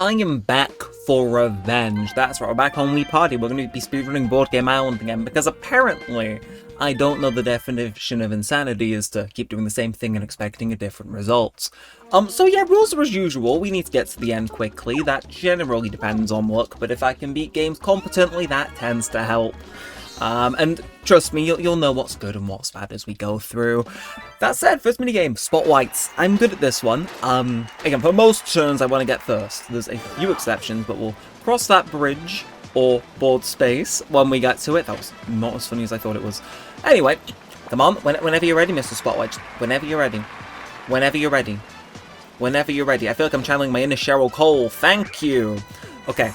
I am back for revenge. That's right, we're back on Wii Party. We're going to be speedrunning Board Game Island again, because apparently I don't know the definition of insanity is to keep doing the same thing and expecting a different result. So yeah, rules are as usual. We need to get to the end quickly. That generally depends on luck, but if I can beat games competently, that tends to help. And trust me, you'll know what's good and what's bad as we go through. That said, first minigame, Spotlights. I'm good at this one. Again, for most turns I want to get first. There's a few exceptions, but we'll cross that bridge or board space when we get to it. That was not as funny as I thought it was. Anyway, come on, whenever you're ready, Mr. Spotlight. Whenever you're ready. Whenever you're ready. Whenever you're ready. I feel like I'm channeling my inner Cheryl Cole. Thank you. Okay.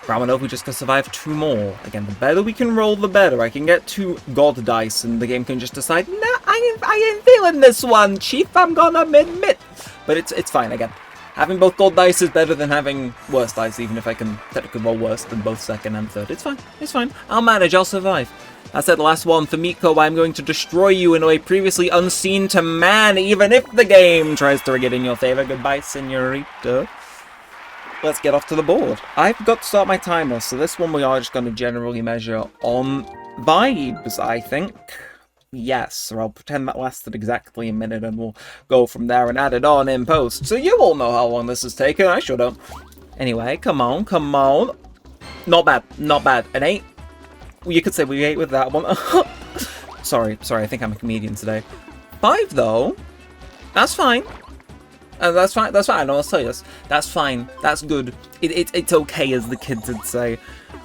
Romanov, we just gotta survive 2 more. Again, the better we can roll, the better. I can get 2 god dice, and the game can just decide, nah, I ain't feeling this one, Chief, I'm gonna admit. But it's fine, again. Having both gold dice is better than having worse dice, even if I can technically roll worse than both second and third. It's fine. I'll manage, I'll survive. That said, the last one, for Miko, I'm going to destroy you in a way previously unseen to man, even if the game tries to rig it in your favor. Goodbye, senorita. Let's get off to the board. I've got to start my timer, so this one we are just going to generally measure on vibes, I think. Yes, or I'll pretend that lasted exactly a minute and we'll go from there and add it on in post. So you all know how long this has taken, I sure don't. Anyway, come on. Not bad. An 8? You could say we 8 with that one. Sorry, I think I'm a comedian today. 5 though, that's fine. That's fine, I know, I'll tell you this. That's fine, that's good. It's okay, as the kids would say.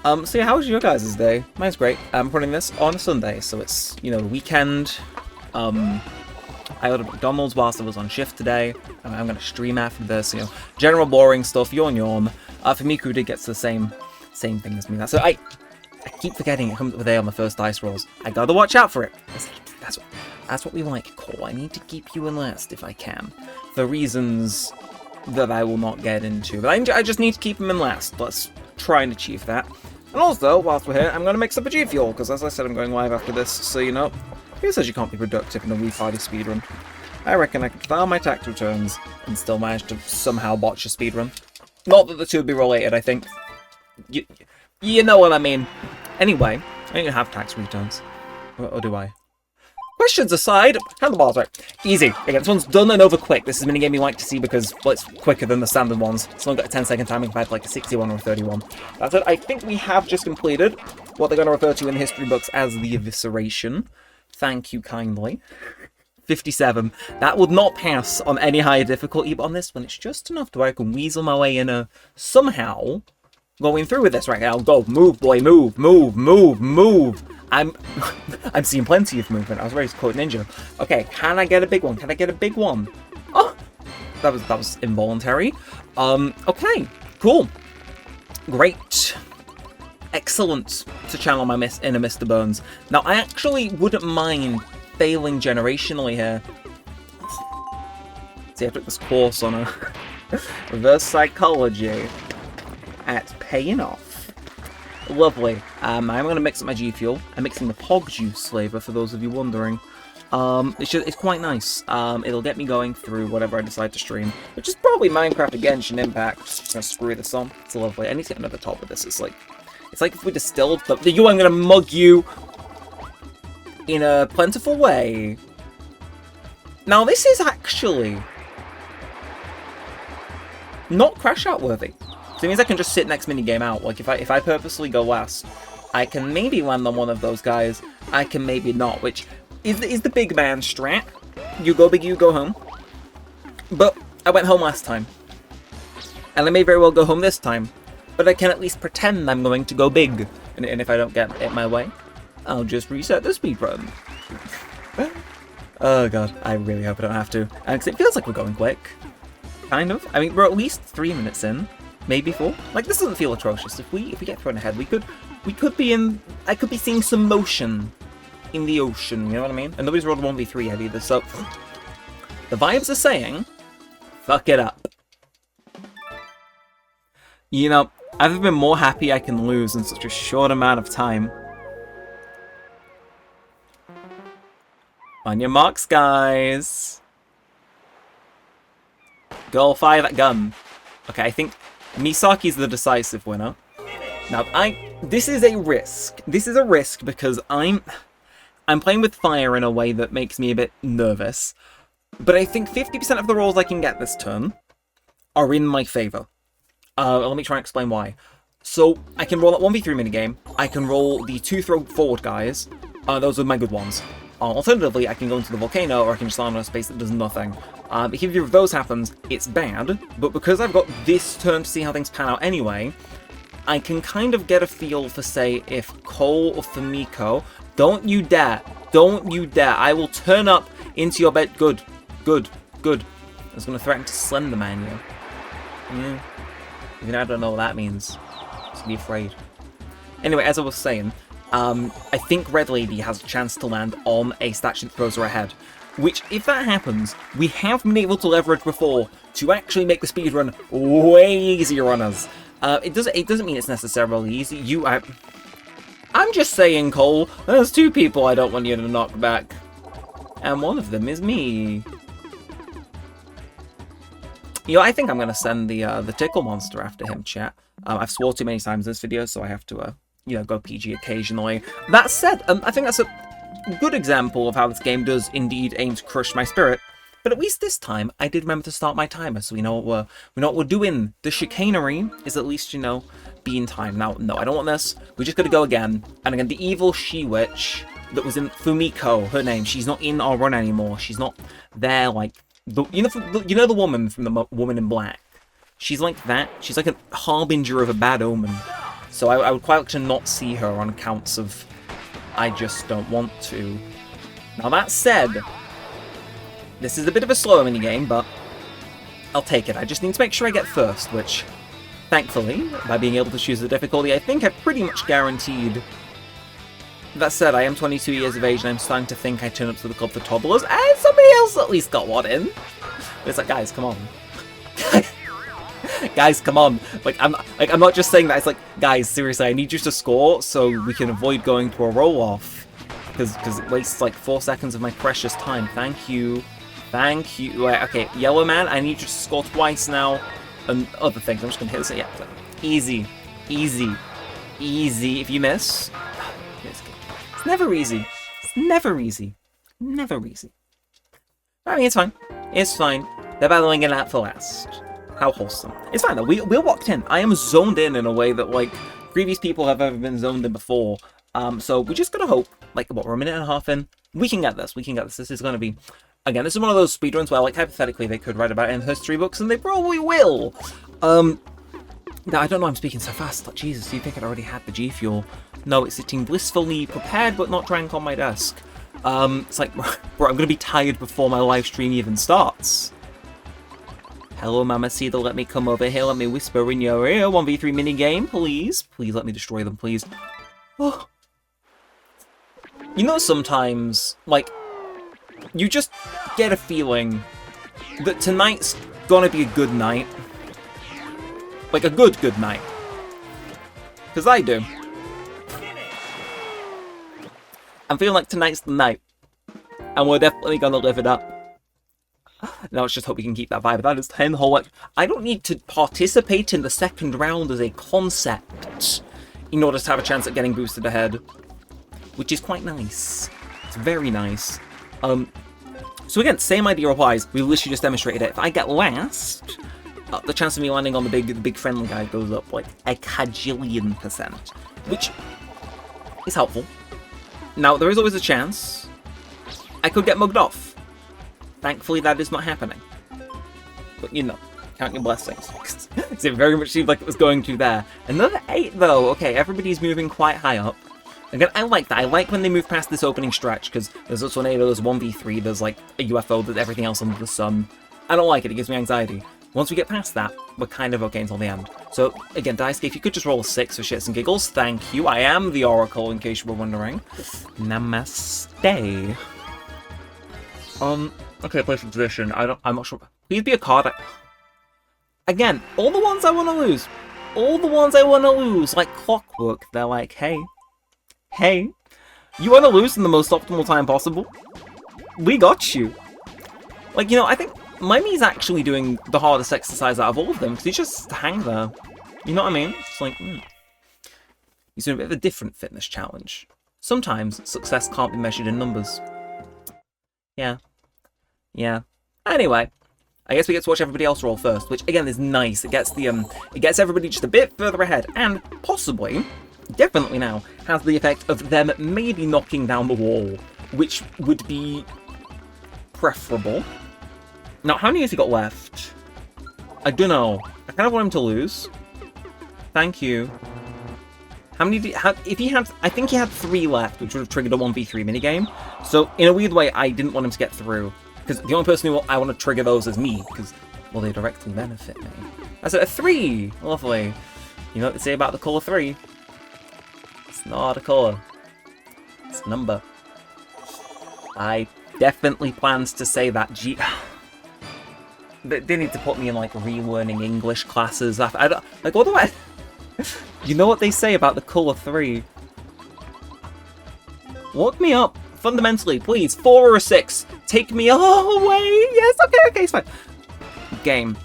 So yeah, how was your guys' day? Mine's great. I'm putting this on a Sunday, so it's, you know, the weekend. I ordered McDonald's whilst I was on shift today. I'm going to stream after this, you know, general boring stuff, yawn. For Miku did get to the same thing as me. So I keep forgetting it comes with A on the first dice rolls. I gotta watch out for it. That's what we like, Cole. I need to keep you in last if I can. For reasons that I will not get into. But I just need to keep him in last. Let's try and achieve that. And also, whilst we're here, I'm going to mix up a G-Fuel, because as I said, I'm going live after this, so you know. Who says you can't be productive in a Wii Party speedrun? I reckon I could file my tax returns and still manage to somehow botch a speedrun. Not that the two would be related, I think. You know what I mean. Anyway, I don't even have tax returns. Or do I? Questions aside, handlebars, right? Easy. Again, this one's done and over quick. This is a minigame you like to see because, well, it's quicker than the standard ones. It's only got a 10-second timing compared to like a 61 or a 31. That's it. I think we have just completed what they're going to refer to in history books as the evisceration. Thank you kindly. 57. That would not pass on any higher difficulty, but on this one, it's just enough to where I can weasel my way in somehow going through with this right now. Go, move, boy, move. I'm seeing plenty of movement. I was ready to quote Ninja. Okay, can I get a big one? Oh, that was involuntary. Okay, cool. Great. Excellent to channel my inner Mr. Burns. Now, I actually wouldn't mind failing generationally here. See, I took this course on a reverse psychology at paying off. Lovely. I'm going to mix up my G-Fuel. I'm mixing the Pog Juice flavour, for those of you wondering. It's quite nice. It'll get me going through whatever I decide to stream, which is probably Minecraft Genshin Impact. Just gonna screw this on. It's lovely. I need to get another top with this. It's like if we distilled the... I'm gonna mug you in a plentiful way. Now, this is actually not crash out worthy. So it means I can just sit next minigame out. Like, if I purposely go last, I can maybe land on one of those guys. I can maybe not, which is the big man strat. You go big, you go home. But I went home last time. And I may very well go home this time. But I can at least pretend I'm going to go big. And if I don't get it my way, I'll just reset the speedrun. Oh god, I really hope I don't have to. Because it feels like we're going quick. Kind of. I mean, we're at least 3 minutes in. Maybe 4. Like, this doesn't feel atrocious. If we get thrown ahead, we could be in... I could be seeing some motion in the ocean, you know what I mean? And nobody's rolled 1v3 yet either, so... The vibes are saying, fuck it up. You know, I've never been more happy I can lose in such a short amount of time. On your marks, guys. Go fire that gun. Okay, I think Misaki's the decisive winner. Now, this is a risk. This is a risk because I'm playing with fire in a way that makes me a bit nervous. But I think 50% of the rolls I can get this turn are in my favor. Let me try and explain why. So, I can roll that 1v3 minigame. I can roll the 2 throw forward guys. Those are my good ones. Alternatively, I can go into the volcano, or I can just land on a space that does nothing. If either of those happens, it's bad. But because I've got this turn to see how things pan out anyway, I can kind of get a feel for, say, if Cole or Fumiko... Don't you dare. Don't you dare. I will turn up into your bed. Good. Good. Good. I was going to threaten to Slenderman you. Yeah. Even I don't know what that means. Just be afraid. Anyway, as I was saying, I think Red Lady has a chance to land on a statue that throws her ahead. Which, if that happens, we have been able to leverage before to actually make the speedrun way easier on us. It doesn't mean it's necessarily easy. I'm just saying, Cole, there's 2 people I don't want you to knock back. And one of them is me. You know, I think I'm going to send the tickle monster after him, chat. I've swore too many times in this video, so I have to, go PG occasionally. That said, I think that's a good example of how this game does indeed aim to crush my spirit. But at least this time, I did remember to start my timer, so we know what we're doing. The chicanery is at least, be in time. Now, no, I don't want this. We're just gonna go again. And again, the evil she-witch that was in Fumiko, her name, she's not in our run anymore. She's not there, like, you know the woman from the Woman in Black? She's like that. She's like a harbinger of a bad omen. So I would quite like to not see her on accounts of I just don't want to. Now, that said... This is a bit of a slower minigame, but I'll take it. I just need to make sure I get first, which, thankfully, by being able to choose the difficulty, I think I've pretty much guaranteed. That said, I am 22 years of age, and I'm starting to think I turn up to the club for toddlers, and somebody else at least got one in. But it's like, guys, come on. Guys, come on. I'm not just saying that. It's like, guys, seriously, I need you to score so we can avoid going to a roll-off. Because it wastes, 4 seconds of my precious time. Thank you. Thank you. Right, okay, Yellow Man, I need you to score twice now. And other things. I'm just going to hit this. Yeah. Easy. Easy. Easy. If you miss... It's never easy. It's never easy. Never easy. I mean, it's fine. It's fine. They're battling it out for last. How wholesome. It's fine, though. We're locked in. I am zoned in a way that, previous people have ever been zoned in before. So we just gotta hope, we're a minute and a half in. We can get this. We can get this. This is going to be... Again, this is one of those speedruns where, hypothetically, they could write about it in history books, and they probably will. Now, I don't know, I'm speaking so fast. Jesus, you think I'd already had the G Fuel? No, it's sitting blissfully prepared, but not drank on my desk. It's like, bro, I'm going to be tired before my live stream even starts. Hello, Mamacita, let me come over here. Let me whisper in your ear. 1v3 minigame, please. Please let me destroy them, please. Oh. You know, sometimes, you just get a feeling that tonight's gonna be a good night. A good night. Because I do. I'm feeling like tonight's the night. And we're definitely gonna live it up. Now let's just hope we can keep that vibe. That is 10 whole... I don't need to participate in the second round as a concept in order to have a chance at getting boosted ahead. Which is quite nice. It's very nice. So again, same idea applies. We literally just demonstrated it. If I get last, the chance of me landing on the big friendly guy goes up a cajillion%. Which is helpful. Now, there is always a chance I could get mugged off. Thankfully, that is not happening. But, count your blessings. It very much seemed like it was going to there. Another 8, though. Okay, everybody's moving quite high up. Again, I like that. I like when they move past this opening stretch, because there's a tornado, there's 1v3, there's, a UFO, there's everything else under the sun. I don't like it. It gives me anxiety. Once we get past that, we're kind of okay until the end. So, again, Daisuke, if you could just roll a 6 for shits and giggles, thank you. I am the Oracle, in case you were wondering. Namaste. Okay, place of position. I'm not sure. Please be a card. Again, all the ones I want to lose. All the ones I want to lose. Like clockwork. They're like, hey, you want to lose in the most optimal time possible? We got you. I think my Mii's actually doing the hardest exercise out of all of them, because he just hang there. You know what I mean? It's like, he's doing a bit of a different fitness challenge. Sometimes success can't be measured in numbers. Yeah. Anyway, I guess we get to watch everybody else roll first, which again is nice. It gets the it gets everybody just a bit further ahead, and possibly, definitely now, has the effect of them maybe knocking down the wall, which would be preferable. Now, how many has he got left? I don't know. I kind of want him to lose. Thank you. How many do you have? If he had, I think he had 3 left, which would have triggered a 1v3 minigame. So, in a weird way, I didn't want him to get through. Because the only person who I want to trigger those is me, because, well, they directly benefit me. I said a 3! Lovely. You know what they say about the colour 3? It's not a colour. It's a number. I definitely plans to say that They need to put me in, like, relearning English classes. I don't, like, what do I... You know what they say about the colour 3? Look me up. Fundamentally, please. 4 or a 6. Take me away. Yes, okay, it's fine. Game.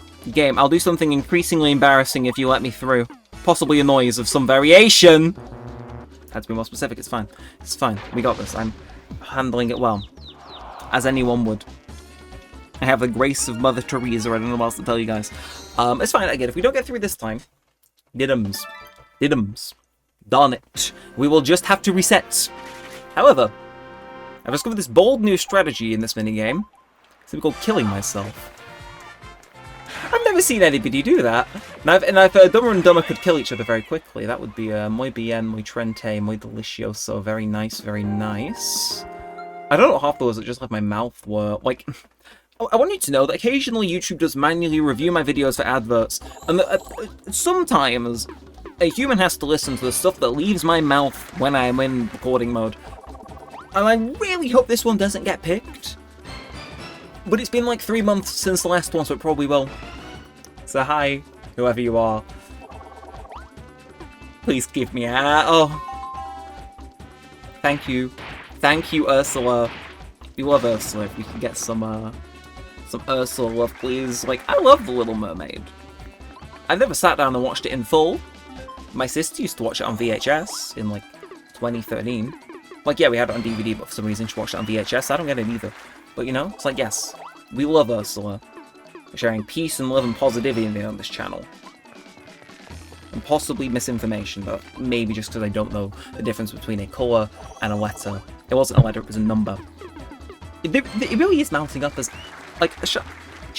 I'll do something increasingly embarrassing if you let me through. Possibly a noise of some variation. Had to be more specific. It's fine. It's fine. We got this. I'm handling it well. As anyone would. I have the grace of Mother Teresa. I don't know what else to tell you guys. It's fine. Again, if we don't get through this time, Diddums. Darn it. We will just have to reset. However, I've discovered this bold new strategy in this minigame. It's called killing myself. I've never seen anybody do that. And I've heard Dumber and Dumber could kill each other very quickly. That would be muy bien, muy trente, muy delicioso. Very nice, very nice. I don't know half those that just left my mouth were like... I want you to know that occasionally YouTube does manually review my videos for adverts, and sometimes a human has to listen to the stuff that leaves my mouth when I'm in recording mode. And I really hope this one doesn't get picked. But it's been like 3 months since the last one, so it probably will. So hi, whoever you are. Please give me a... Oh. Thank you. Thank you, Ursula. We love Ursula. If we can get some Ursula love, please. Like, I love The Little Mermaid. I've never sat down and watched it in full. My sister used to watch it on VHS in, like, 2013. Like, yeah, we had it on DVD, but for some reason she watched it on VHS. I don't get it either. But, you know, it's like, yes, we love Ursula. We're sharing peace and love and positivity on this channel. And possibly misinformation, but maybe just because I don't know the difference between a colour and a letter. It wasn't a letter, it was a number. It really is mounting up as... Like, should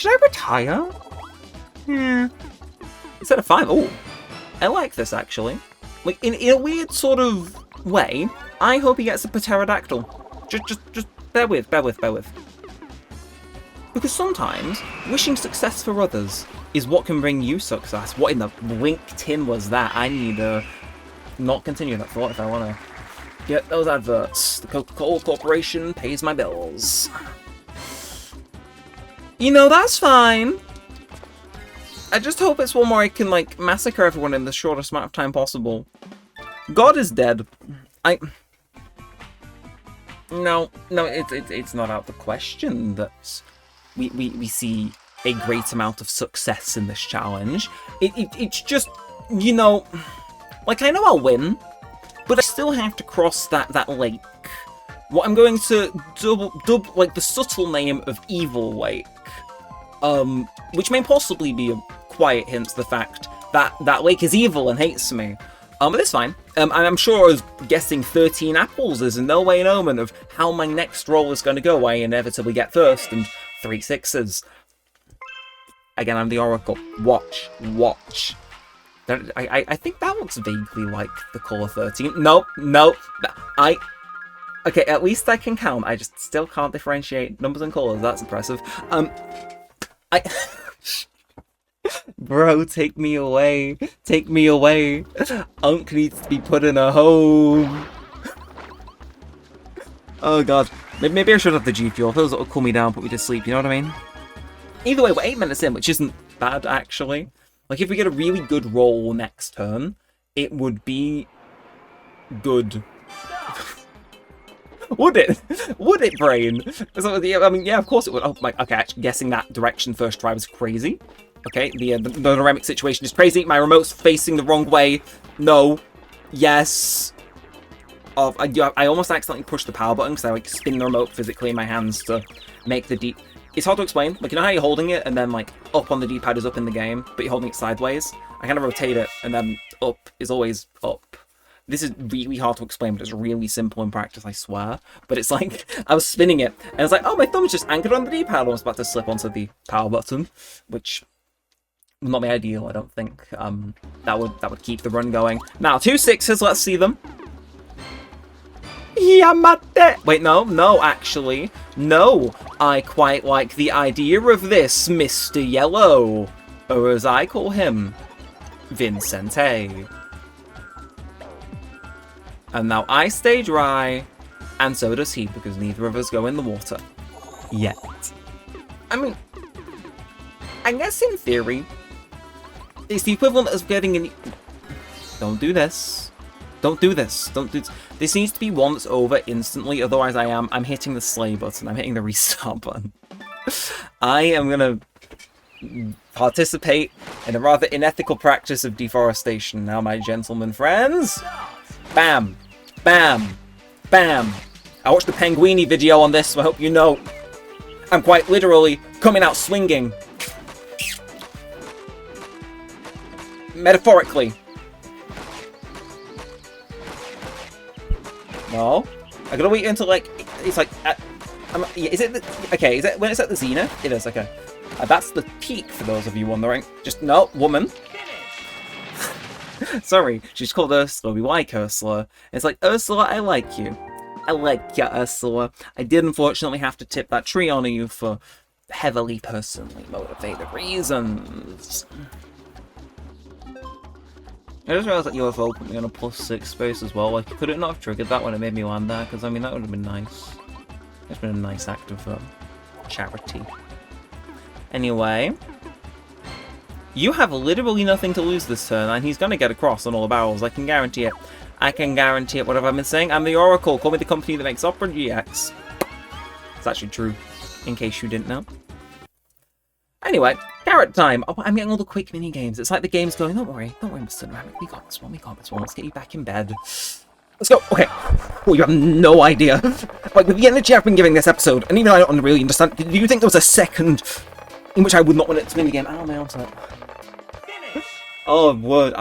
I retire? Yeah. Instead of 5, oh, I like this, actually. Like, in a weird sort of way, I hope he gets a pterodactyl. Just bear with. Because sometimes, wishing success for others is what can bring you success. What in the LinkedIn was that? I need to not continue that thought if I want to get those adverts. The Coca-Cola Corporation pays my bills. You know, that's fine. I just hope it's one where I can, like, massacre everyone in the shortest amount of time possible. God is dead. No, it's not out of the question that we see a great amount of success in this challenge. It's just, you know, like, I know I'll win, but I still have to cross that lake. What I'm going to dub like the subtle name of Evil Lake, which may possibly be a quiet hint to the fact that that lake is evil and hates me. But it's fine. And I'm sure us guessing 13 apples is in no way an omen of how my next roll is going to go. I inevitably get first and 3 6s. Again, I'm the Oracle. Watch. I think that looks vaguely like the colour 13. Nope. Okay, at least I can count. I just still can't differentiate numbers and colours. That's impressive. Bro, take me away. Take me away. Unk needs to be put in a home. Oh god. Maybe I should have the G Fuel. Those will cool me down, put me to sleep, you know what I mean? Either way, we're 8 minutes in, which isn't bad, actually. Like, if we get a really good roll next turn, it would be good. Would it? Would it, brain? So, I mean, yeah, of course it would. Oh my, okay, actually guessing that direction first try was crazy. Okay, the Neremik situation is crazy. My remote's facing the wrong way. No. Yes. Oh, I almost accidentally pushed the power button because I like spin the remote physically in my hands to make the D. It's hard to explain. Like, you know how you're holding it and then like up on the D-pad is up in the game, but you're holding it sideways? I kind of rotate it and then up is always up. This is really hard to explain, but it's really simple in practice, I swear. But it's like, I was spinning it, and it's like, oh, my thumb's just anchored on the D-pad. I was about to slip onto the power button, which not my ideal, I don't think. That would keep the run going. Now, 2 6s, let's see them. Yamate! Wait, no, actually. No, I quite like the idea of this, Mr. Yellow. Or as I call him, Vincente. And now I stay dry, and so does he, because neither of us go in the water. Yet. I mean, I guess in theory, it's the equivalent of getting an... Don't do this. Don't do this. Don't do this. This needs to be once over instantly, otherwise I'm hitting the slay button. I'm hitting the restart button. I am gonna participate in a rather unethical practice of deforestation now, my gentlemen friends. Bam. Bam. Bam. I watched the Penguini video on this, so I hope you know I'm quite literally coming out swinging. Metaphorically. No. I gotta wait until, like, it's like, is it, okay, is it when it's at the zenith? It is, okay. That's the peak, for those of you wondering. Just, no, woman. Sorry, she's called Ursula. We like Ursula. It's like, Ursula, I like you. I like you, Ursula. I did unfortunately have to tip that tree on you for heavily personally motivated reasons. I just realised that UFO put me on a +6 space as well. Like, could it not have triggered that when it made me land there? Because, I mean, that would have been nice. It's been a nice act of charity. Anyway. You have literally nothing to lose this turn, and he's going to get across on all the barrels. I can guarantee it. I can guarantee it. What have I been saying? I'm the Oracle. Call me the company that makes Opera GX. It's actually true, in case you didn't know. Anyway, carrot time. Oh, I'm getting all the quick mini games. It's like the game's going, don't worry, Mr. Neremik. We got this one. Let's get you back in bed. Let's go. Okay. Oh, you have no idea. Like, with the energy I've been giving this episode, and even I don't really understand, do you think there was a second in which I would not want it to minigame? Ow, my arm's hurt. Oh, word,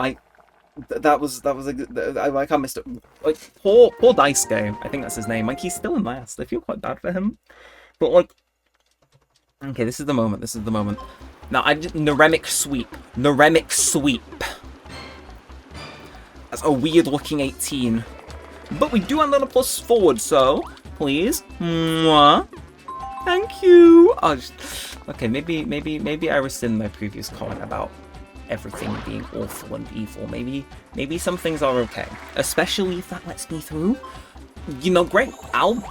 that was a good, like, I missed it. Like, poor Daisuke, I think that's his name. Like, he's still in last. I feel quite bad for him. But, like, okay, this is the moment. Now, Neremik sweep. That's a weird-looking 18. But we do end on a plus forward, so, please. Mwah. Thank you. Okay, maybe I rescind my previous comment about everything being awful and evil. Maybe some things are okay, especially if that lets me through. You know, great. How?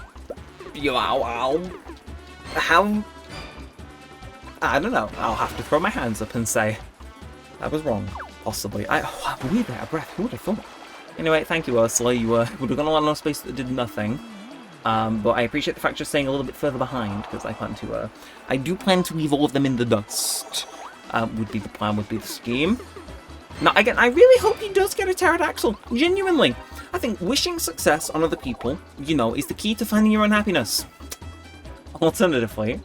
I don't know. I'll have to throw my hands up and say that was wrong. Possibly. I breathed out of breath. Who would have thought? Anyway, thank you, Ursula. You would have gone on a space that did nothing. But I appreciate the fact you're staying a little bit further behind, because I do plan to leave all of them in the dust. Would be the plan, would be the scheme. Now, again, I really hope he does get a pterodactyl. Genuinely. I think wishing success on other people, you know, is the key to finding your own happiness. Alternatively...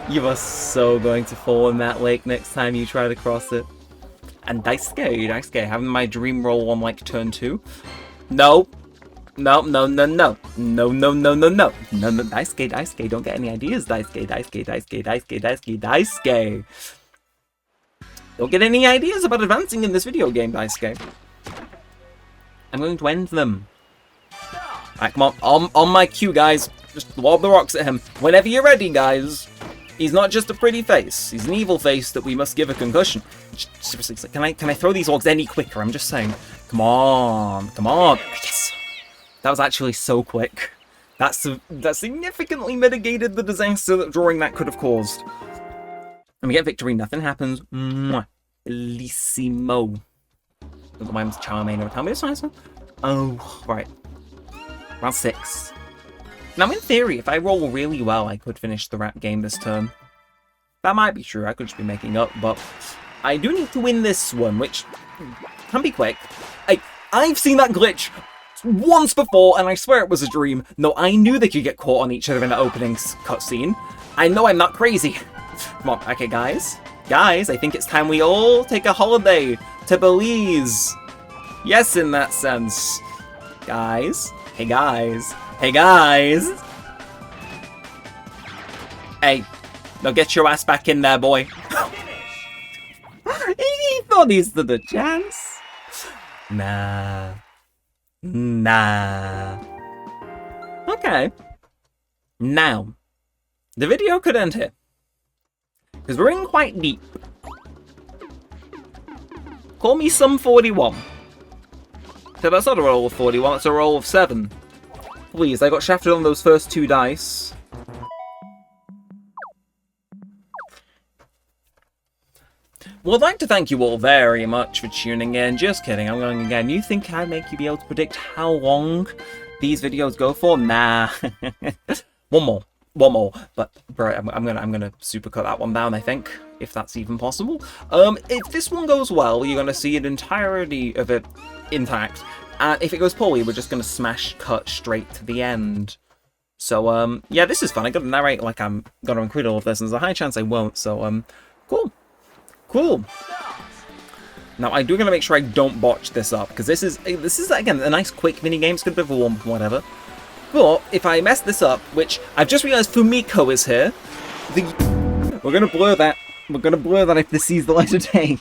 You are so going to fall in that lake next time you try to cross it. And Daisuke, having my dream roll on, like, turn 2. No. No. Daisuke, don't get any ideas, Daisuke. Don't get any ideas about advancing in this video game, Daisuke. I'm going to end them. Alright, come on my cue, guys. Just lob the rocks at him. Whenever you're ready, guys. He's not just a pretty face. He's an evil face that we must give a concussion. Seriously, can I throw these logs any quicker? I'm just saying. Come on. Yes. That was actually so quick. That significantly mitigated the disaster that drawing that could have caused. And we get victory. Nothing happens. Mwah. Bellissimo. Look at my Charmander. Tell me this nice one. Oh, right. Round 6. Now, in theory, if I roll really well, I could finish the rap game this turn. That might be true, I could just be making up, but I do need to win this one, which can be quick. I've seen that glitch once before, and I swear it was a dream. No, I knew they could get caught on each other in the opening cutscene. I know I'm not crazy. Come on, okay, guys. Guys, I think it's time we all take a holiday to Belize. Yes, in that sense. Guys. Hey, guys. Hey, guys. Hey, now get your ass back in there, boy. He thought he stood a chance. Nah. Okay. Now, the video could end here. Because we're in quite deep. Call me some 41. So that's not a roll of 41, that's a roll of 7. Please, I got shafted on those first 2 dice. Well, I'd like to thank you all very much for tuning in. Just kidding, I'm going again. You think I'd make you be able to predict how long these videos go for? Nah. One more. But bro, I'm gonna supercut that one down, I think, if that's even possible. If this one goes well, you're gonna see an entirety of it intact. And if it goes poorly, we're just gonna smash cut straight to the end. So yeah, this is fun. I gotta narrate like I'm gonna include all of this, and there's a high chance I won't. So cool. Now I do gotta make sure I don't botch this up, because this is again a nice quick mini game. It's gonna be a bit of a warm up, whatever. But if I mess this up, which I've just realised Fumiko is here, we're gonna blur that. We're gonna blur that if this sees the light of day.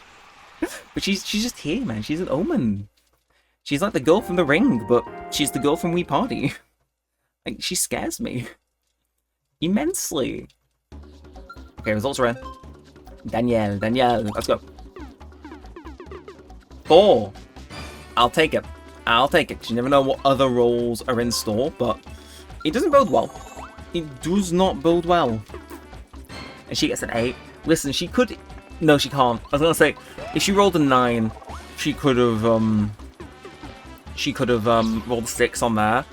But she's just here, man. She's an omen. She's like the girl from The Ring, but she's the girl from Wii Party. Like, she scares me immensely. Okay, results are in. Danielle, let's go. 4. I'll take it. Because you never know what other rolls are in store, but it doesn't bode well. It does not bode well. And she gets an 8. Listen, she could... No, she can't. I was going to say, if she rolled a 9, she could have rolled a 6 on there,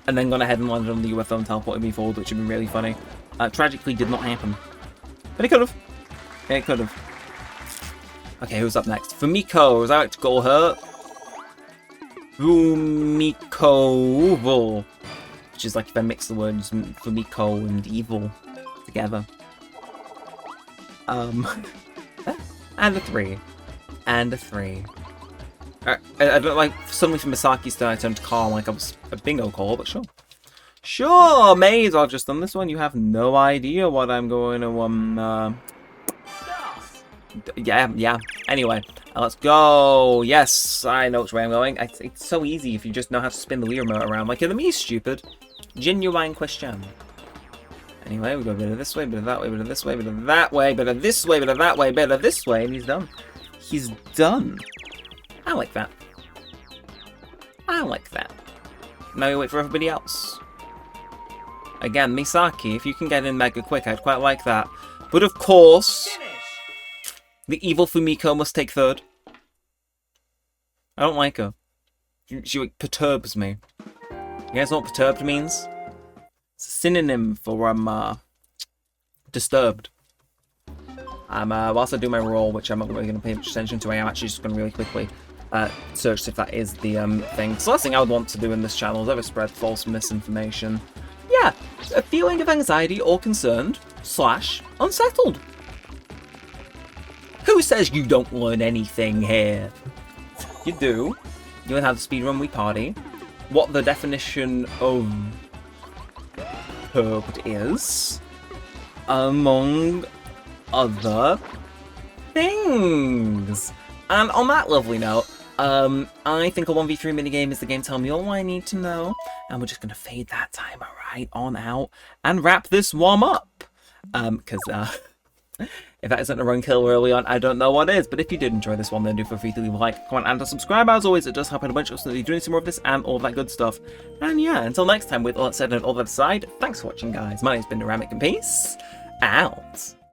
and then gone ahead and landed on the UFO and teleported me forward, which would have been really funny. Tragically did not happen. But it could have. It could have. Okay, who's up next? Fumiko, as I like to call her. Fumiko. Which is like if I mix the words Fumiko and evil together. And a 3. And a 3. I don't like, suddenly from Misaki's turn I turned to calm like I was a bingo call, but sure. Sure, Maze, I've just done this one. You have no idea what I'm going to, Yeah. Anyway, let's go. Yes, I know which way I'm going. It's so easy if you just know how to spin the Wii remote around. Like, are me stupid? Genuine question. Anyway, we go a bit of this way, bit of that way, bit of this way, bit of that way, bit of this way, bit of that way, bit of this way, and he's done. He's done. I like that. Now we wait for everybody else. Again, Misaki, if you can get in mega quick, I'd quite like that. But of course... The evil Fumiko must take 3rd. I don't like her. She like, perturbs me. You guys know what perturbed means? It's a synonym for disturbed. Whilst I do my roll, which I'm not really going to pay much attention to, I am actually just going to really quickly search if that is the thing. So the last thing I would want to do in this channel is ever spread false misinformation. Yeah, a feeling of anxiety or concerned / unsettled. Who says you don't learn anything here? You do. You learn how to speedrun Wii Party, what the definition of perturbed is, among other things. And on that lovely note, I think a 1v3 minigame is the game telling me all I need to know, and we're just going to fade that timer right on out and wrap this warm up. Because, if that isn't a run kill early on, I don't know what is. But if you did enjoy this one, then do feel free to leave a like, comment, and a subscribe. As always, it does help out a bunch of us to doing some more of this and all that good stuff. And yeah, until next time, with all that said and all that aside, thanks for watching, guys. My name's been Neremik, and peace out.